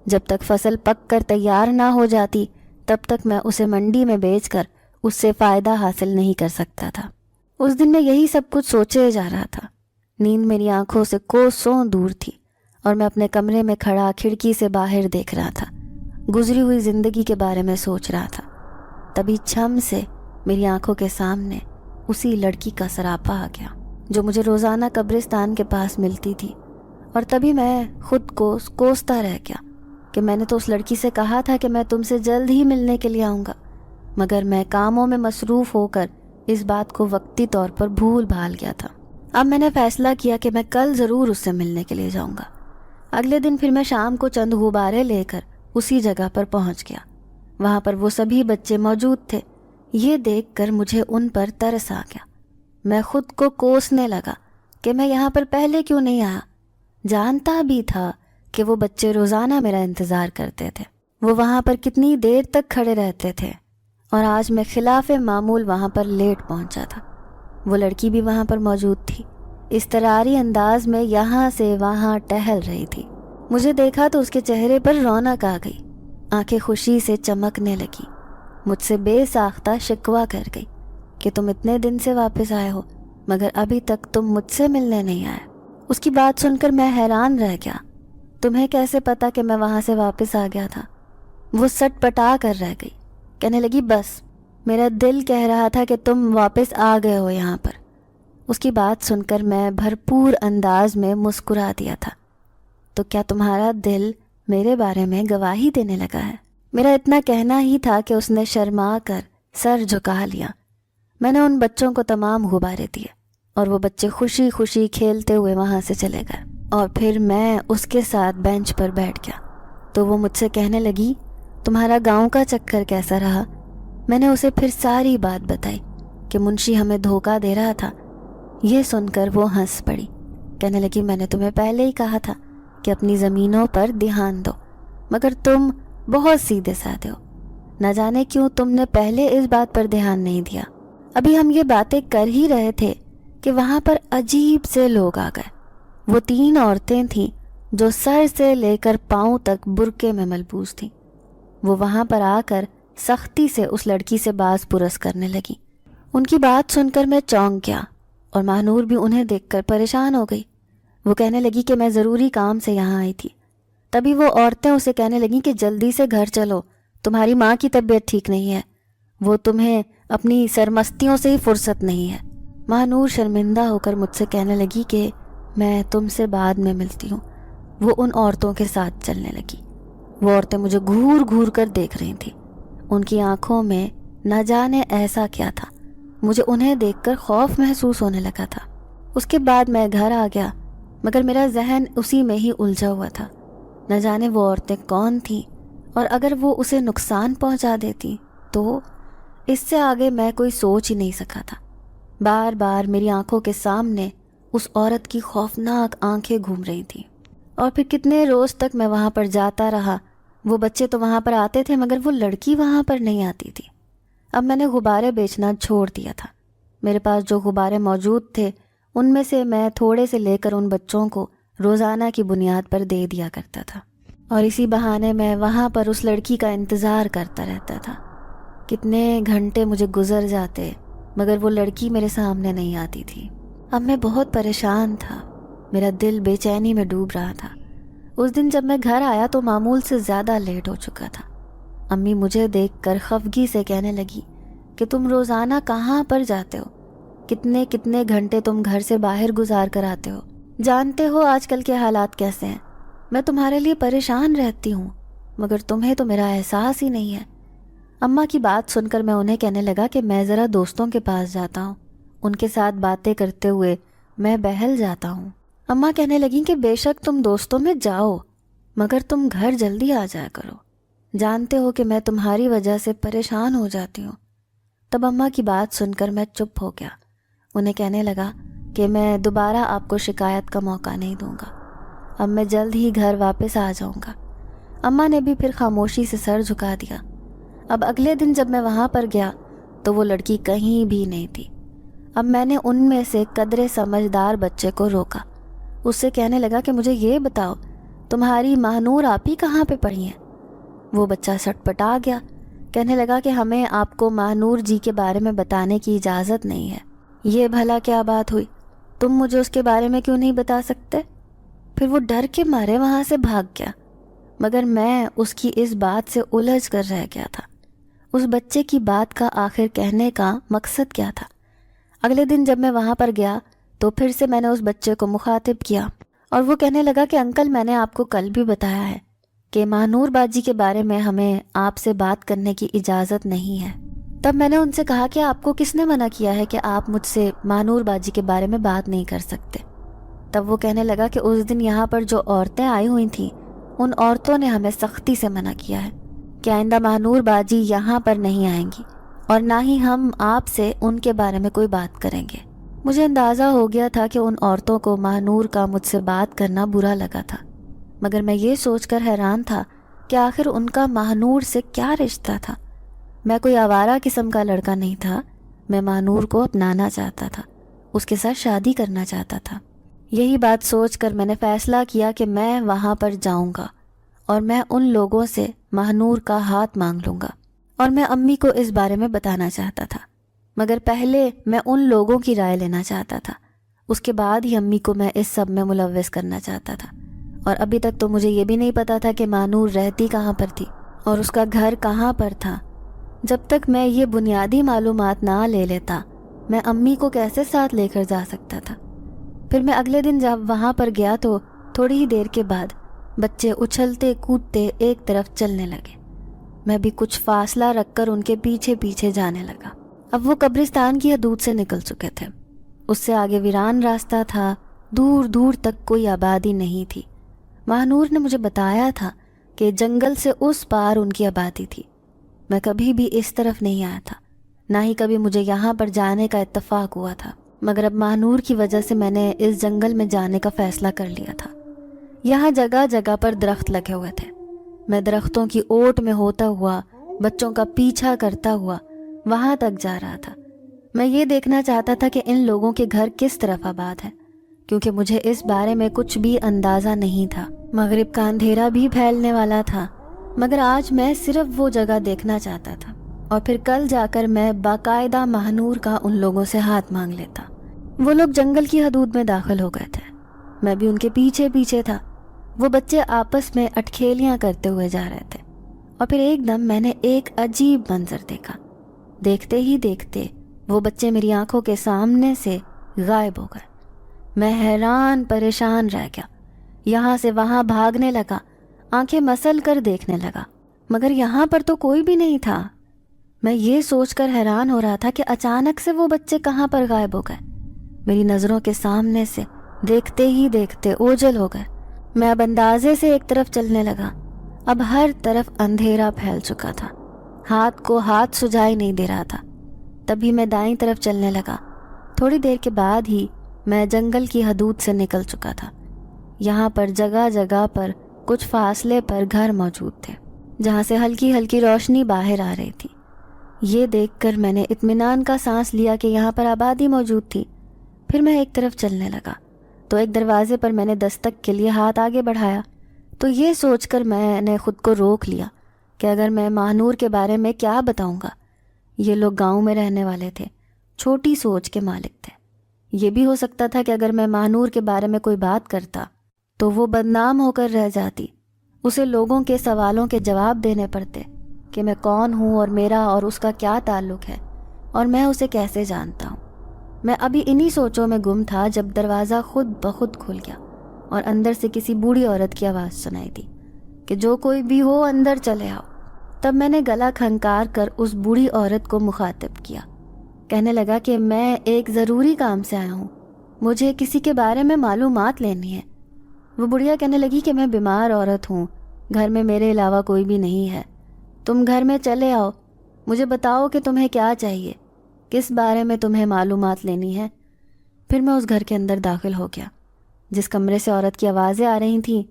جب تک فصل پک کر تیار نہ ہو جاتی تب تک میں اسے منڈی میں بیچ کر اس سے فائدہ حاصل نہیں کر سکتا تھا. اس دن میں یہی سب کچھ سوچے جا رہا تھا. نیند میری آنکھوں سے کوسوں دور تھی اور میں اپنے کمرے میں کھڑا کھڑکی سے باہر دیکھ رہا تھا، گزری ہوئی زندگی کے بارے میں سوچ رہا تھا. تبھی چھم سے میری آنکھوں کے سامنے اسی لڑکی کا سراپا آ گیا جو مجھے روزانہ قبرستان کے پاس ملتی تھی. اور تبھی میں خود کو کوستا رہ گیا کہ میں نے تو اس لڑکی سے کہا تھا کہ میں تم سے جلد ہی ملنے کے لیے آؤں گا، مگر میں کاموں میں مصروف ہو کر اس بات کو وقتی طور پر بھول بھال گیا تھا. اب میں نے فیصلہ کیا کہ میں کل ضرور اس سے ملنے کے لیے جاؤں گا. اگلے دن پھر میں شام کو چند غبارے لے کر اسی جگہ پر پہنچ گیا. وہاں پر وہ سبھی بچے موجود تھے. یہ دیکھ کر مجھے ان پر ترس آ گیا. میں خود کو کوسنے لگا کہ میں یہاں پر پہلے کیوں نہیں آیا. جانتا بھی تھا کہ وہ بچے روزانہ میرا انتظار کرتے تھے، وہ وہاں پر کتنی دیر تک کھڑے رہتے تھے، اور آج میں خلاف معمول وہاں پر لیٹ پہنچا تھا. وہ لڑکی بھی وہاں پر موجود تھی، اضطراری انداز میں یہاں سے وہاں ٹہل رہی تھی. مجھے دیکھا تو اس کے چہرے پر رونق آ گئی، آنکھیں خوشی سے چمکنے لگی. مجھ سے بے ساختہ شکوہ کر گئی کہ تم اتنے دن سے واپس آئے ہو مگر ابھی تک تم مجھ سے ملنے نہیں آئے. اس کی بات سن کر میں حیران رہ گیا. تمہیں کیسے پتا کہ میں وہاں سے واپس آ گیا تھا؟ وہ سٹ پٹا کر رہ گئی، کہنے لگی بس میرا دل کہہ رہا تھا کہ تم واپس آ گئے ہو یہاں پر. اس کی بات سن کر میں بھرپور انداز میں مسکرا دیا تھا. تو کیا تمہارا دل میرے بارے میں گواہی دینے لگا ہے؟ میرا اتنا کہنا ہی تھا کہ اس نے شرما کر سر جھکا لیا. میں نے ان بچوں کو تمام غبارے دیے اور وہ بچے خوشی خوشی کھیلتے ہوئے وہاں سے چلے گئے، اور پھر میں اس کے ساتھ بینچ پر بیٹھ گیا. تو وہ مجھ سے کہنے لگی تمہارا گاؤں کا چکر کیسا رہا؟ میں نے اسے پھر ساری بات بتائی کہ منشی ہمیں دھوکہ دے رہا تھا. یہ سن کر وہ ہنس پڑی، کہنے لگی میں نے تمہیں پہلے ہی کہا تھا کہ اپنی زمینوں پر دھیان دو، مگر تم بہت سیدھے سادے ہو. نہ جانے کیوں تم نے پہلے اس بات پر دھیان نہیں دیا. ابھی ہم یہ باتیں کر ہی رہے تھے کہ وہاں پر عجیب سے لوگ آ گئے. وہ 3 عورتیں تھیں جو سر سے لے کر پاؤں تک برقعے میں ملبوس تھیں. وہ وہاں پر آ کر سختی سے اس لڑکی سے باز پرس کرنے لگی. ان کی بات سن کر میں چونک گیا اور ماہنور بھی انہیں دیکھ کر پریشان ہو گئی. وہ کہنے لگی کہ میں ضروری کام سے یہاں آئی تھی. تبھی وہ عورتیں اسے کہنے لگیں کہ جلدی سے گھر چلو، تمہاری ماں کی طبیعت ٹھیک نہیں ہے، وہ تمہیں اپنی سرمستیوں سے ہی فرصت نہیں ہے. ماہنور شرمندہ ہو کر مجھ سے کہنے لگی کہ میں تم سے بعد میں ملتی ہوں. وہ ان عورتوں کے ساتھ چلنے لگی. وہ عورتیں مجھے گھور گھور کر دیکھ رہی تھیں. ان کی آنکھوں میں نہ جانے ایسا کیا تھا، مجھے انہیں دیکھ کر خوف محسوس ہونے لگا تھا. اس کے بعد میں گھر آ گیا مگر میرا ذہن اسی میں ہی الجھا ہوا تھا. نہ جانے وہ عورتیں کون تھیں، اور اگر وہ اسے نقصان پہنچا دیتی تو اس سے آگے میں کوئی سوچ ہی نہیں سکا تھا. بار بار میری آنکھوں کے سامنے اس عورت کی خوفناک آنکھیں گھوم رہی تھیں. اور پھر کتنے روز تک میں وہاں پر جاتا رہا. وہ بچے تو وہاں پر آتے تھے مگر وہ لڑکی وہاں پر نہیں آتی تھی. اب میں نے غبارے بیچنا چھوڑ دیا تھا. میرے پاس جو غبارے موجود تھے ان میں سے میں تھوڑے سے لے کر ان بچوں کو روزانہ کی بنیاد پر دے دیا کرتا تھا، اور اسی بہانے میں وہاں پر اس لڑکی کا انتظار کرتا رہتا تھا. کتنے گھنٹے مجھے گزر جاتے مگر وہ لڑکی میرے سامنے نہیں آتی تھی. اب میں بہت پریشان تھا، میرا دل بے چینی میں ڈوب رہا تھا. اس دن جب میں گھر آیا تو معمول سے زیادہ لیٹ ہو چکا تھا. امی مجھے دیکھ کر خفگی سے کہنے لگی کہ تم روزانہ کہاں پر جاتے ہو؟ کتنے کتنے گھنٹے تم گھر سے باہر گزار کر آتے ہو؟ جانتے ہو آج کل کے حالات کیسے ہیں. میں تمہارے لیے پریشان رہتی ہوں مگر تمہیں تو میرا احساس ہی نہیں ہے. اماں کی بات سن کر میں انہیں کہنے لگا کہ میں ذرا دوستوں کے پاس جاتا ہوں، ان کے ساتھ باتیں کرتے ہوئے میں بہل جاتا ہوں. اماں کہنے لگیں کہ بے شک تم دوستوں میں جاؤ مگر تم گھر جلدی آ جایا کرو، جانتے ہو کہ میں تمہاری وجہ سے پریشان ہو جاتی ہوں. تب اماں کی بات سن کر میں چپ ہو گیا. انہیں کہنے لگا کہ میں دوبارہ آپ کو شکایت کا موقع نہیں دوں گا، اب میں جلد ہی گھر واپس آ جاؤں گا. اماں نے بھی پھر خاموشی سے سر جھکا دیا. اب اگلے دن جب میں وہاں پر گیا تو وہ لڑکی کہیں بھی نہیں تھی. اب میں نے ان میں سے قدرے سمجھدار بچے کو روکا. اس سے کہنے لگا کہ مجھے یہ بتاؤ تمہاری ماہنور آپی کہاں پہ پڑی ہیں؟ وہ بچہ سٹ پٹا گیا، کہنے لگا کہ ہمیں آپ کو ماہنور جی کے بارے میں بتانے کی اجازت نہیں ہے. یہ بھلا کیا بات ہوئی؟ تم مجھے اس کے بارے میں کیوں نہیں بتا سکتے؟ پھر وہ ڈر کے مارے وہاں سے بھاگ گیا مگر میں اس کی اس بات سے الجھ کر رہ گیا تھا. اس بچے کی بات کا آخر کہنے کا مقصد کیا تھا؟ اگلے دن جب میں وہاں پر گیا تو پھر سے میں نے اس بچے کو مخاطب کیا اور وہ کہنے لگا کہ انکل میں نے آپ کو کل بھی بتایا ہے کہ ماہنور باجی کے بارے میں ہمیں آپ سے بات کرنے کی اجازت نہیں ہے. تب میں نے ان سے کہا کہ آپ کو کس نے منع کیا ہے کہ آپ مجھ سے ماہنور باجی کے بارے میں بات نہیں کر سکتے؟ تب وہ کہنے لگا کہ اس دن یہاں پر جو عورتیں آئی ہوئی تھیں ان عورتوں نے ہمیں سختی سے منع کیا ہے کہ آئندہ ماہنور باجی یہاں پر نہیں آئیں گی اور نہ ہی ہم آپ سے ان کے بارے میں کوئی بات کریں گے. مجھے اندازہ ہو گیا تھا کہ ان عورتوں کو ماہنور کا مجھ سے بات کرنا برا لگا تھا، مگر میں یہ سوچ کر حیران تھا کہ آخر ان کا ماہنور سے کیا رشتہ تھا۔ میں کوئی آوارہ قسم کا لڑکا نہیں تھا، میں ماہنور کو اپنانا چاہتا تھا، اس کے ساتھ شادی کرنا چاہتا تھا۔ یہی بات سوچ کر میں نے فیصلہ کیا کہ میں وہاں پر جاؤں گا اور میں ان لوگوں سے ماہنور کا ہاتھ مانگ لوں گا، اور میں امی کو اس بارے میں بتانا چاہتا تھا، مگر پہلے میں ان لوگوں کی رائے لینا چاہتا تھا، اس کے بعد ہی امی کو میں اس سب میں ملوث کرنا چاہتا تھا۔ اور ابھی تک تو مجھے یہ بھی نہیں پتا تھا کہ ماہنور رہتی کہاں پر تھی اور اس کا گھر کہاں پر تھا۔ جب تک میں یہ بنیادی معلومات نہ لے لیتا، میں امی کو کیسے ساتھ لے کر جا سکتا تھا؟ پھر میں اگلے دن جب وہاں پر گیا تو تھوڑی ہی دیر کے بعد بچے اچھلتے کودتے ایک طرف چلنے لگے۔ میں بھی کچھ فاصلہ رکھ کر ان کے پیچھے پیچھے جانے لگا۔ اب وہ قبرستان کی حدود سے نکل چکے تھے، اس سے آگے ویران راستہ تھا، دور دور تک کوئی آبادی نہیں تھی۔ ماہنور نے مجھے بتایا تھا کہ جنگل سے اس پار ان کی آبادی تھی۔ میں کبھی بھی اس طرف نہیں آیا تھا، نہ ہی کبھی مجھے یہاں پر جانے کا اتفاق ہوا تھا، مگر اب ماہنور کی وجہ سے میں نے اس جنگل میں جانے کا فیصلہ کر لیا تھا۔ یہاں جگہ جگہ پر درخت لگے ہوئے تھے، میں درختوں کی اوٹ میں ہوتا ہوا، بچوں کا پیچھا کرتا ہوا وہاں تک جا رہا تھا۔ میں یہ دیکھنا چاہتا تھا کہ ان لوگوں کے گھر کس طرف آباد ہے، کیونکہ مجھے اس بارے میں کچھ بھی اندازہ نہیں تھا۔ مغرب کا اندھیرا بھی پھیلنے والا تھا، مگر آج میں صرف وہ جگہ دیکھنا چاہتا تھا، اور پھر کل جا کر میں باقاعدہ ماہنور کا ان لوگوں سے ہاتھ مانگ لیتا۔ وہ لوگ جنگل کی حدود میں داخل ہو گئے تھے، میں بھی ان کے پیچھے پیچھے تھا۔ وہ بچے آپس میں اٹکھیلیاں کرتے ہوئے جا رہے تھے، اور پھر ایک دم میں نے ایک عجیب منظر دیکھا۔ دیکھتے ہی دیکھتے وہ بچے میری آنکھوں کے سامنے سے غائب ہو گئے۔ میں حیران پریشان رہ گیا، یہاں سے وہاں بھاگنے لگا، آنکھیں مسل کر دیکھنے لگا، مگر یہاں پر تو کوئی بھی نہیں تھا۔ میں یہ سوچ کر حیران ہو رہا تھا کہ اچانک سے وہ بچے کہاں پر غائب ہو گئے، میری نظروں کے سامنے سے دیکھتے ہی دیکھتے اوجھل ہو گئے۔ میں اب اندازے سے ایک طرف چلنے لگا، اب ہر طرف اندھیرا پھیل چکا تھا، ہاتھ کو ہاتھ سجائی نہیں دے رہا تھا۔ تبھی میں دائیں طرف چلنے لگا، تھوڑی دیر کے بعد ہی میں جنگل کی حدود سے نکل چکا تھا۔ یہاں پر جگہ جگہ پر کچھ فاصلے پر گھر موجود تھے، جہاں سے ہلکی ہلکی روشنی باہر آ رہی تھی۔ یہ دیکھ کر میں نے اطمینان کا سانس لیا کہ یہاں پر آبادی موجود تھی۔ پھر میں ایک طرف چلنے لگا تو ایک دروازے پر میں نے دستک کے لیے ہاتھ آگے بڑھایا، تو یہ سوچ کر میں نے خود کو روک لیا کہ اگر میں ماہنور کے بارے میں کیا بتاؤں گا۔ یہ لوگ گاؤں میں رہنے والے تھے، چھوٹی سوچ کے مالک تھے۔ یہ بھی ہو سکتا تھا کہ اگر میں ماہنور کے بارے میں کوئی بات کرتا تو وہ بدنام ہو کر رہ جاتی، اسے لوگوں کے سوالوں کے جواب دینے پڑتے کہ میں کون ہوں اور میرا اور اس کا کیا تعلق ہے اور میں اسے کیسے جانتا ہوں۔ میں ابھی انہی سوچوں میں گم تھا جب دروازہ خود بخود کھل گیا اور اندر سے کسی بوڑھی عورت کی آواز سنائی دی کہ جو کوئی بھی ہو اندر چلے آؤ۔ تب میں نے گلا کھنکار کر اس بوڑھی عورت کو مخاطب کیا، کہنے لگا کہ میں ایک ضروری کام سے آیا ہوں، مجھے کسی کے بارے میں معلومات لینی ہے۔ وہ بڑھیا کہنے لگی کہ میں بیمار عورت ہوں، گھر میں میرے علاوہ کوئی بھی نہیں ہے، تم گھر میں چلے آؤ، مجھے بتاؤ کہ تمہیں کیا چاہیے، کس بارے میں تمہیں معلومات لینی ہے۔ پھر میں اس گھر کے اندر داخل ہو گیا، جس کمرے سے عورت کی آوازیں آ رہی تھیں۔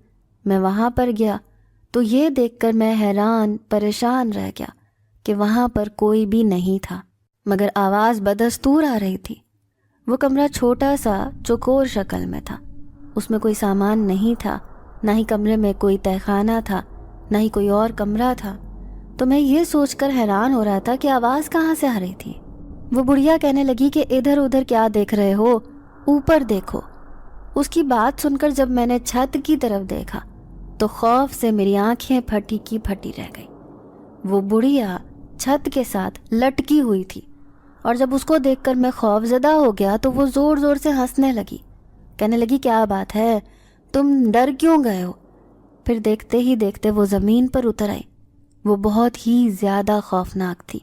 میں وہاں پر گیا تو یہ دیکھ کر میں حیران پریشان رہ گیا کہ وہاں پر کوئی بھی نہیں تھا، مگر آواز بدستور آ رہی تھی۔ وہ کمرہ چھوٹا سا چوکور شکل میں تھا، اس میں کوئی سامان نہیں تھا، نہ ہی کمرے میں کوئی تہخانہ تھا، نہ ہی کوئی اور کمرہ تھا۔ تو میں یہ سوچ کر حیران ہو رہا تھا کہ آواز کہاں سے آ رہی تھی۔ وہ بڑھیا کہنے لگی کہ ادھر ادھر کیا دیکھ رہے ہو، اوپر دیکھو۔ اس کی بات سن کر جب میں نے چھت کی طرف دیکھا تو خوف سے میری آنکھیں پھٹی کی پھٹی رہ گئی۔ وہ بڑھیا چھت کے ساتھ لٹکی ہوئی تھی، اور جب اس کو دیکھ کر میں خوف زدہ ہو گیا تو وہ زور زور سے ہنسنے لگی، کہنے لگی کیا بات ہے، تم ڈر کیوں گئے ہو؟ پھر دیکھتے ہی دیکھتے وہ زمین پر اتر آئی۔ وہ بہت ہی زیادہ خوفناک تھی۔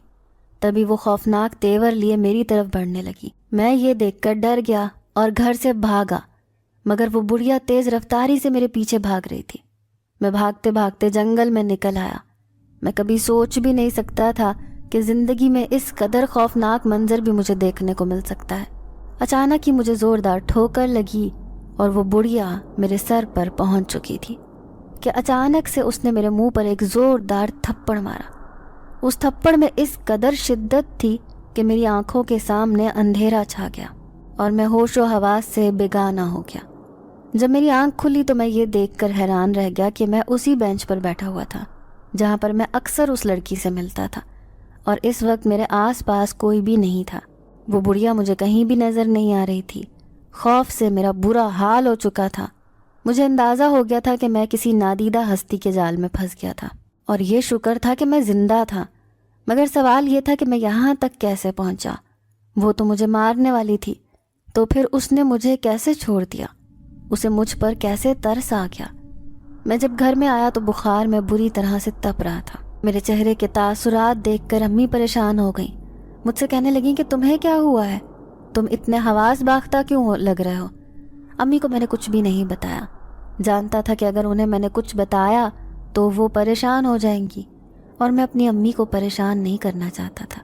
تبھی وہ خوفناک تیور لیے میری طرف بڑھنے لگی۔ میں یہ دیکھ کر ڈر گیا اور گھر سے بھاگا، مگر وہ بڑھیا تیز رفتاری سے میرے پیچھے بھاگ رہی تھی۔ میں بھاگتے بھاگتے جنگل میں نکل آیا۔ میں کبھی سوچ بھی نہیں سکتا تھا کہ زندگی میں اس قدر خوفناک منظر بھی مجھے دیکھنے کو مل سکتا ہے۔ اچانک ہی مجھے زوردار ٹھوکر لگی اور وہ بڑھیا میرے سر پر پہنچ چکی تھی کہ اچانک سے اس نے میرے منہ پر ایک زوردار تھپڑ مارا۔ اس تھپڑ میں اس قدر شدت تھی کہ میری آنکھوں کے سامنے اندھیرا چھا گیا اور میں ہوش و حواس سے بیگانہ ہو گیا۔ جب میری آنکھ کھلی تو میں یہ دیکھ کر حیران رہ گیا کہ میں اسی بینچ پر بیٹھا ہوا تھا جہاں پر میں اکثر اس لڑکی سے ملتا تھا، اور اس وقت میرے آس پاس کوئی بھی نہیں تھا۔ وہ بڑھیا مجھے کہیں بھی نظر نہیں آ رہی تھی۔ خوف سے میرا برا حال ہو چکا تھا۔ مجھے اندازہ ہو گیا تھا کہ میں کسی نادیدہ ہستی کے جال میں پھنس گیا تھا، اور یہ شکر تھا کہ میں زندہ تھا، مگر سوال یہ تھا کہ میں یہاں تک کیسے پہنچا۔ وہ تو مجھے مارنے والی تھی، تو پھر اس نے مجھے کیسے چھوڑ دیا؟ اسے مجھ پر کیسے ترس آ گیا؟ میں جب گھر میں آیا تو بخار میں بری طرح سے تپ رہا تھا۔ میرے چہرے کے تاثرات دیکھ کر امی پریشان ہو گئیں۔ مجھ سے کہنے لگیں کہ تمہیں کیا ہوا ہے؟ تم اتنے حواس باختہ کیوں لگ رہے ہو؟ امی کو میں نے کچھ بھی نہیں بتایا۔ جانتا تھا کہ اگر انہیں میں نے کچھ بتایا تو وہ پریشان ہو جائیں گی، اور میں اپنی امی کو پریشان نہیں کرنا چاہتا تھا۔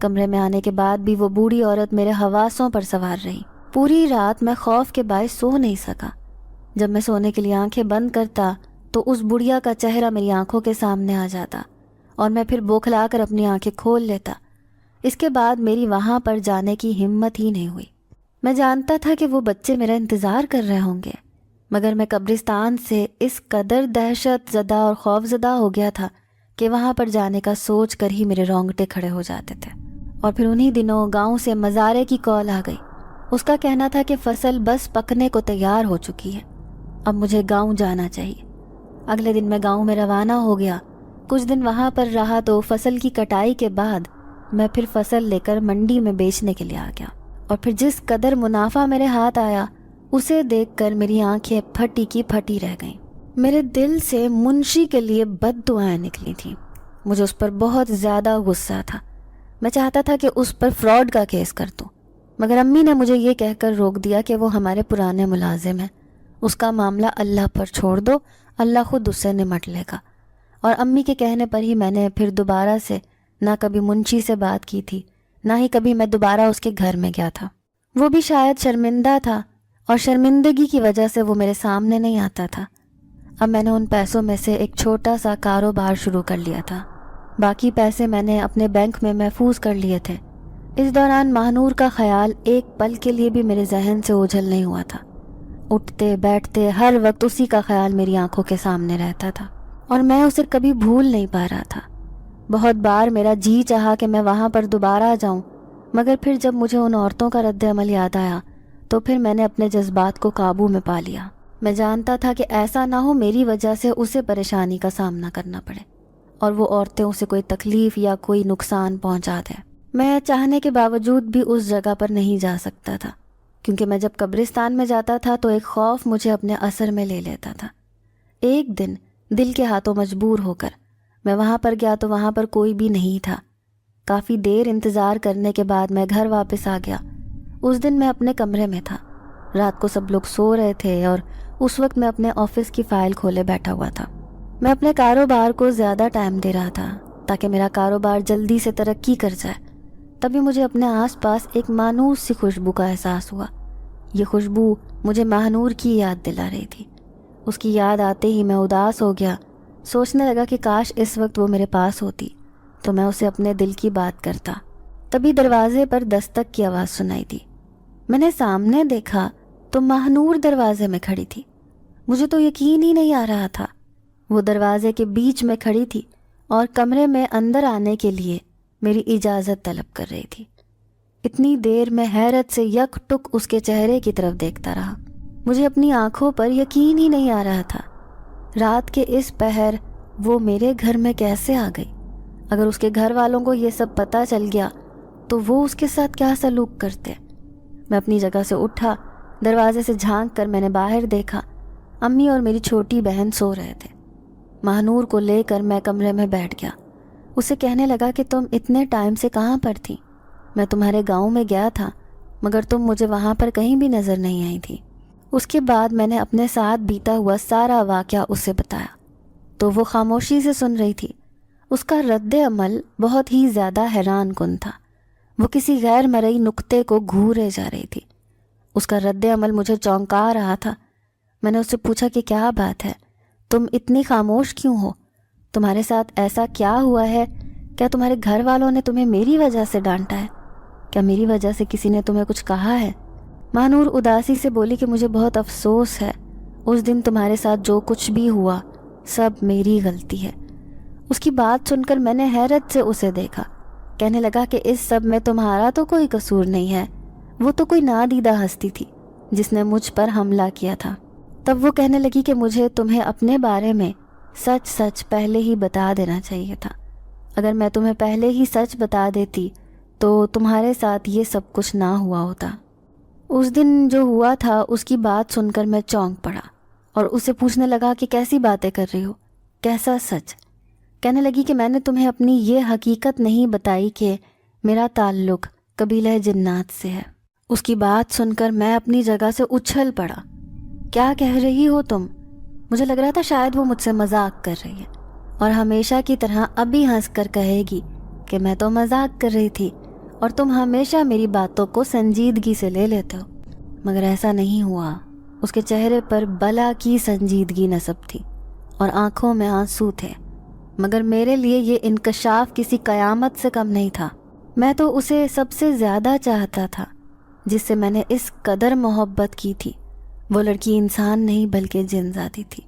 کمرے میں آنے کے بعد بھی وہ بوڑھی عورت میرے حواسوں پر سوار رہی۔ پوری رات میں خوف کے باعث سو نہیں سکا۔ جب میں سونے کے لیے آنکھیں بند کرتا تو اس بڑھیا کا چہرہ میری آنکھوں کے سامنے آ جاتا، اور میں پھر بوکھلا کر اپنی آنکھیں کھول لیتا۔ اس کے بعد میری وہاں پر جانے کی ہمت ہی نہیں ہوئی۔ میں جانتا تھا کہ وہ بچے میرا انتظار کر رہے ہوں گے، مگر میں قبرستان سے اس قدر دہشت زدہ اور خوف زدہ ہو گیا تھا کہ وہاں پر جانے کا سوچ کر ہی میرے رونگٹے کھڑے ہو جاتے تھے۔ اور پھر انہی دنوں گاؤں سے مزارے کی کال آ گئی۔ اس کا کہنا تھا کہ فصل بس پکنے کو تیار ہو چکی ہے، اب مجھے گاؤں جانا چاہیے۔ اگلے دن میں گاؤں میں روانہ ہو گیا۔ کچھ دن وہاں پر رہا تو فصل کی کٹائی کے بعد میں پھر فصل لے کر منڈی میں بیچنے کے لیے آ گیا، اور پھر جس قدر منافع میرے ہاتھ آیا اسے دیکھ کر میری آنکھیں پھٹی کی پھٹی رہ گئیں۔ میرے دل سے منشی کے لیے بد دعائیں نکلی تھیں۔ مجھے اس پر بہت زیادہ غصہ تھا۔ میں چاہتا تھا کہ اس پر فراڈ کا کیس کر دوں، مگر امی نے مجھے یہ کہہ کر روک دیا کہ وہ ہمارے پرانے ملازم ہیں، اس کا معاملہ اللہ پر چھوڑ دو، اللہ خود اس سے نمٹ لے گا۔ اور امی کے کہنے پر ہی میں نے پھر دوبارہ سے نہ کبھی منشی سے بات کی تھی، نہ ہی کبھی میں دوبارہ اس کے گھر میں گیا تھا۔ وہ بھی شاید شرمندہ تھا، اور شرمندگی کی وجہ سے وہ میرے سامنے نہیں آتا تھا۔ اب میں نے ان پیسوں میں سے ایک چھوٹا سا کاروبار شروع کر لیا تھا۔ باقی پیسے میں نے اپنے بینک میں محفوظ کر لیے تھے۔ اس دوران ماہنور کا خیال ایک پل کے لیے بھی میرے ذہن سے اوجھل نہیں ہوا تھا۔ اٹھتے بیٹھتے ہر وقت اسی کا خیال میری آنکھوں کے سامنے رہتا تھا، اور میں اسے کبھی بھول نہیں پا رہا تھا۔ بہت بار میرا جی چاہا کہ میں وہاں پر دوبارہ جاؤں، مگر پھر جب مجھے ان عورتوں کا رد عمل یاد آیا تو پھر میں نے اپنے جذبات کو قابو میں پا لیا۔ میں جانتا تھا کہ ایسا نہ ہو میری وجہ سے اسے پریشانی کا سامنا کرنا پڑے، اور وہ عورتیں اسے کوئی تکلیف یا کوئی نقصان پہنچا دیں۔ میں چاہنے کے باوجود بھی اس جگہ پر نہیں جا سکتا تھا، کیونکہ میں جب قبرستان میں جاتا تھا تو ایک خوف مجھے اپنے اثر میں لے لیتا تھا۔ ایک دن دل کے ہاتھوں مجبور ہو کر میں وہاں پر گیا تو وہاں پر کوئی بھی نہیں تھا۔ کافی دیر انتظار کرنے کے بعد میں گھر واپس آ گیا۔ اس دن میں اپنے کمرے میں تھا۔ رات کو سب لوگ سو رہے تھے، اور اس وقت میں اپنے آفس کی فائل کھولے بیٹھا ہوا تھا۔ میں اپنے کاروبار کو زیادہ ٹائم دے رہا تھا تاکہ میرا کاروبار جلدی سے ترقی کر جائے۔ تبھی مجھے اپنے آس پاس ایک مانوس سی خوشبو کا احساس ہوا۔ یہ خوشبو مجھے ماہنور کی یاد دلا رہی تھی۔ اس کی یاد آتے ہی میں اداس ہو گیا۔ سوچنے لگا کہ کاش اس وقت وہ میرے پاس ہوتی تو میں اسے اپنے دل کی بات کرتا۔ تبھی دروازے پر دستک کی آواز سنائی دی۔ میں نے سامنے دیکھا تو ماہنور دروازے میں کھڑی تھی۔ مجھے تو یقین ہی نہیں آ رہا تھا۔ وہ دروازے کے بیچ میں کھڑی تھی اور کمرے میں اندر آنے کے لیے میری اجازت طلب کر رہی تھی۔ اتنی دیر میں حیرت سے یک ٹک اس کے چہرے کی طرف دیکھتا رہا۔ مجھے اپنی آنکھوں پر یقین ہی نہیں آ رہا تھا۔ رات کے اس پہر وہ میرے گھر میں کیسے آ گئی؟ اگر اس کے گھر والوں کو یہ سب پتہ چل گیا تو وہ اس کے ساتھ کیا سلوک کرتے؟ میں اپنی جگہ سے اٹھا، دروازے سے جھانک کر میں نے باہر دیکھا۔ امی اور میری چھوٹی بہن سو رہے تھے۔ ماہنور کو لے کر میں کمرے میں بیٹھ گیا۔ اسے کہنے لگا کہ تم اتنے ٹائم سے کہاں پر تھی؟ میں تمہارے گاؤں میں گیا تھا، مگر تم مجھے وہاں پر کہیں بھی نظر نہیں آئی تھی۔ اس کے بعد میں نے اپنے ساتھ بیتا ہوا سارا واقعہ اسے بتایا تو وہ خاموشی سے سن رہی تھی۔ اس کا رد عمل بہت ہی زیادہ حیران کن تھا۔ وہ کسی غیر مرئی نقطے کو گھورے جا رہی تھی۔ اس کا رد عمل مجھے چونکا رہا تھا۔ میں نے اس سے پوچھا کہ کیا بات ہے، تم اتنی خاموش کیوں ہو؟ تمہارے ساتھ ایسا کیا ہوا ہے؟ کیا تمہارے گھر والوں نے تمہیں میری وجہ سے ڈانٹا ہے؟ کیا میری وجہ سے کسی نے تمہیں کچھ کہا ہے؟ ماہ اداسی سے بولی کہ مجھے بہت افسوس ہے، اس دن تمہارے ساتھ جو کچھ بھی ہوا سب میری غلطی ہے۔ اس کی بات سن کر میں نے حیرت سے اسے دیکھا۔ کہنے لگا کہ اس سب میں تمہارا تو کوئی قصور نہیں ہے، وہ تو کوئی نادیدہ ہستی تھی جس نے مجھ پر حملہ کیا تھا۔ تب وہ کہنے لگی کہ مجھے تمہیں اپنے بارے میں سچ سچ پہلے ہی بتا دینا چاہیے تھا۔ اگر میں تمہیں پہلے ہی سچ بتا دیتی تو تمہارے ساتھ یہ سب کچھ نہ ہوا ہوتا۔ اس دن جو ہوا تھا اس کی بات سن کر میں چونک پڑا اور اسے پوچھنے لگا کہ کیسی باتیں کر رہی ہو، کیسا سچ؟ کہنے لگی کہ میں نے تمہیں اپنی یہ حقیقت نہیں بتائی کہ میرا تعلق قبیلہ جنات سے ہے۔ اس کی بات سن کر میں اپنی جگہ سے اچھل پڑا۔ کیا کہہ رہی ہو تم؟ مجھے لگ رہا تھا شاید وہ مجھ سے مذاق کر رہی ہے اور ہمیشہ کی طرح ابھی ہنس کر کہے گی کہ میں تو مذاق کر رہی تھی اور تم ہمیشہ میری باتوں کو سنجیدگی سے لے لیتے ہو۔ مگر ایسا نہیں ہوا۔ اس کے چہرے پر بلا کی سنجیدگی نصب تھی اور آنکھوں میں آنسو تھے، مگر میرے لیے یہ انکشاف کسی قیامت سے کم نہیں تھا۔ میں تو اسے سب سے زیادہ چاہتا تھا جس سے میں نے اس قدر محبت کی تھی۔ وہ لڑکی انسان نہیں بلکہ جن ذاتی تھی،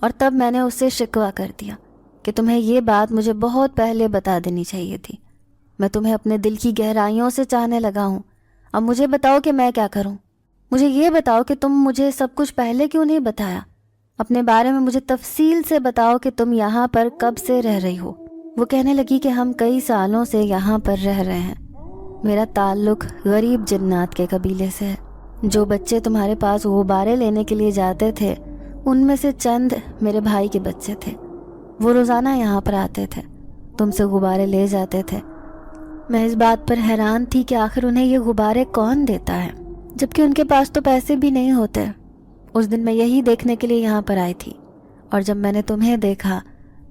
اور تب میں نے اس سے شکوہ کر دیا کہ تمہیں یہ بات مجھے بہت پہلے بتا دینی چاہیے تھی۔ میں تمہیں اپنے دل کی گہرائیوں سے چاہنے لگا ہوں، اب مجھے بتاؤ کہ میں کیا کروں؟ مجھے یہ بتاؤ کہ تم مجھے سب کچھ پہلے کیوں نہیں بتایا؟ اپنے بارے میں مجھے تفصیل سے بتاؤ کہ تم یہاں پر کب سے رہ رہی ہو۔ وہ کہنے لگی کہ ہم کئی سالوں سے یہاں پر رہ رہے ہیں۔ میرا تعلق غریب جنات کے قبیلے سے ہے۔ جو بچے تمہارے پاس غبارے لینے کے لیے جاتے تھے ان میں سے چند میرے بھائی کے بچے تھے۔ وہ روزانہ یہاں پر آتے تھے، تم سے غبارے لے جاتے تھے۔ میں اس بات پر حیران تھی کہ آخر انہیں یہ غبارے کون دیتا ہے، جبکہ ان کے پاس تو پیسے بھی نہیں ہوتے۔ اس دن میں یہی دیکھنے کے لیے یہاں پر آئی تھی، اور جب میں نے تمہیں دیکھا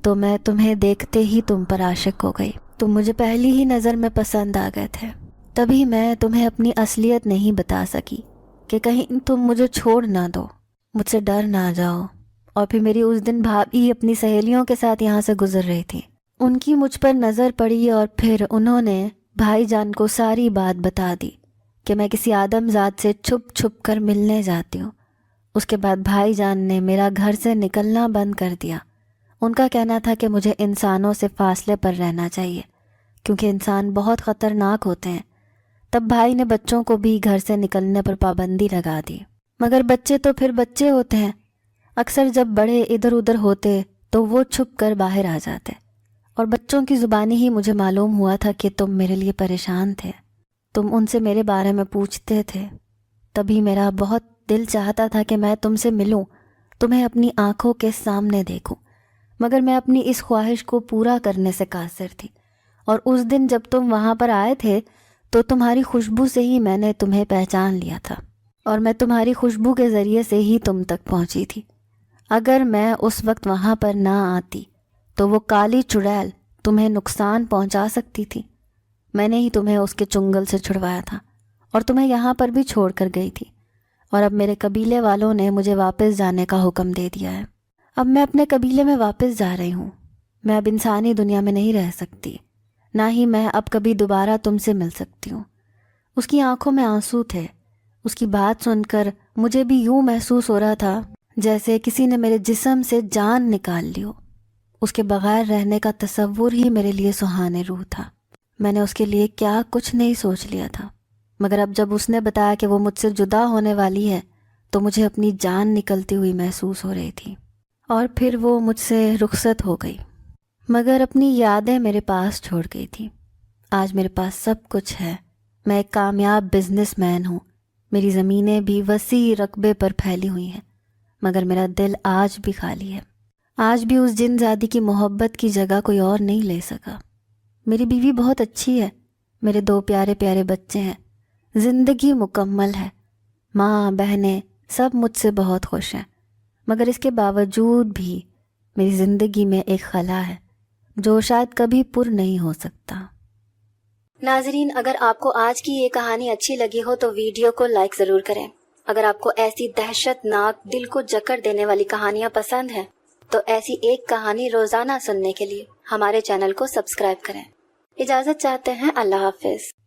تو میں تمہیں دیکھتے ہی تم پر عاشق ہو گئی۔ تم مجھے پہلی ہی نظر میں پسند آ گئے تھے۔ تبھی میں تمہیں اپنی اصلیت نہیں بتا سکی کہ کہیں تم مجھے چھوڑ نہ دو، مجھ سے ڈر نہ جاؤ۔ اور پھر میری اس دن بھابھی اپنی سہیلیوں کے ساتھ یہاں سے گزر رہی تھی، ان کی مجھ پر نظر پڑی اور پھر انہوں نے بھائی جان کو ساری بات بتا دی کہ میں کسی آدم ذات سے چھپ چھپ کر ملنے جاتی ہوں۔ اس کے بعد بھائی جان نے میرا گھر سے نکلنا بند کر دیا۔ ان کا کہنا تھا کہ مجھے انسانوں سے فاصلے پر رہنا چاہیے کیونکہ انسان بہت خطرناک ہوتے ہیں۔ تب بھائی نے بچوں کو بھی گھر سے نکلنے پر پابندی لگا دی، مگر بچے تو پھر بچے ہوتے ہیں۔ اکثر جب بڑے ادھر ادھر ہوتے تو وہ چھپ کر باہر آ جاتے، اور بچوں کی زبانی ہی مجھے معلوم ہوا تھا کہ تم میرے لیے پریشان تھے۔ تم ان سے میرے بارے میں پوچھتے تھے، تبھی میرا بہت دل چاہتا تھا کہ میں تم سے ملوں، تمہیں اپنی آنکھوں کے سامنے دیکھوں، مگر میں اپنی اس خواہش کو پورا کرنے سے قاصر تھی۔ اور اس دن جب تم وہاں پر آئے تھے تو تمہاری خوشبو سے ہی میں نے تمہیں پہچان لیا تھا، اور میں تمہاری خوشبو کے ذریعے سے ہی تم تک پہنچی تھی۔ اگر میں اس وقت وہاں پر نہ آتی تو وہ کالی چڑیل تمہیں نقصان پہنچا سکتی تھی۔ میں نے ہی تمہیں اس کے چنگل سے چھڑوایا تھا اور تمہیں یہاں پر بھی چھوڑ کر گئی تھی، اور اب میرے قبیلے والوں نے مجھے واپس جانے کا حکم دے دیا ہے۔ اب میں اپنے قبیلے میں واپس جا رہی ہوں۔ میں اب انسانی دنیا میں نہیں رہ سکتی، نہ ہی میں اب کبھی دوبارہ تم سے مل سکتی ہوں۔ اس کی آنکھوں میں آنسو تھے۔ اس کی بات سن کر مجھے بھی یوں محسوس ہو رہا تھا جیسے کسی نے میرے جسم سے جان نکال لی ہو۔ اس کے بغیر رہنے کا تصور ہی میرے لیے سہانے روح تھا۔ میں نے اس کے لیے کیا کچھ نہیں سوچ لیا تھا، مگر اب جب اس نے بتایا کہ وہ مجھ سے جدا ہونے والی ہے تو مجھے اپنی جان نکلتی ہوئی محسوس ہو رہی تھی، اور پھر وہ مجھ سے رخصت ہو گئی، مگر اپنی یادیں میرے پاس چھوڑ گئی تھی۔ آج میرے پاس سب کچھ ہے۔ میں ایک کامیاب بزنس مین ہوں، میری زمینیں بھی وسیع رقبے پر پھیلی ہوئی ہیں، مگر میرا دل آج بھی خالی ہے۔ آج بھی اس جن زادی کی محبت کی جگہ کوئی اور نہیں لے سکا۔ میری بیوی بہت اچھی ہے، میرے 2 پیارے پیارے بچے ہیں، زندگی مکمل ہے، ماں بہنیں سب مجھ سے بہت خوش ہیں، مگر اس کے باوجود بھی میری زندگی میں ایک خلا ہے جو شاید کبھی پر نہیں ہو سکتا۔ ناظرین، اگر آپ کو آج کی یہ کہانی اچھی لگی ہو تو ویڈیو کو لائک ضرور کریں۔ اگر آپ کو ایسی دہشت ناک دل کو جکڑ دینے والی کہانیاں پسند ہیں تو ایسی ایک کہانی روزانہ سننے کے لیے ہمارے چینل کو سبسکرائب کریں۔ اجازت چاہتے ہیں، اللہ حافظ۔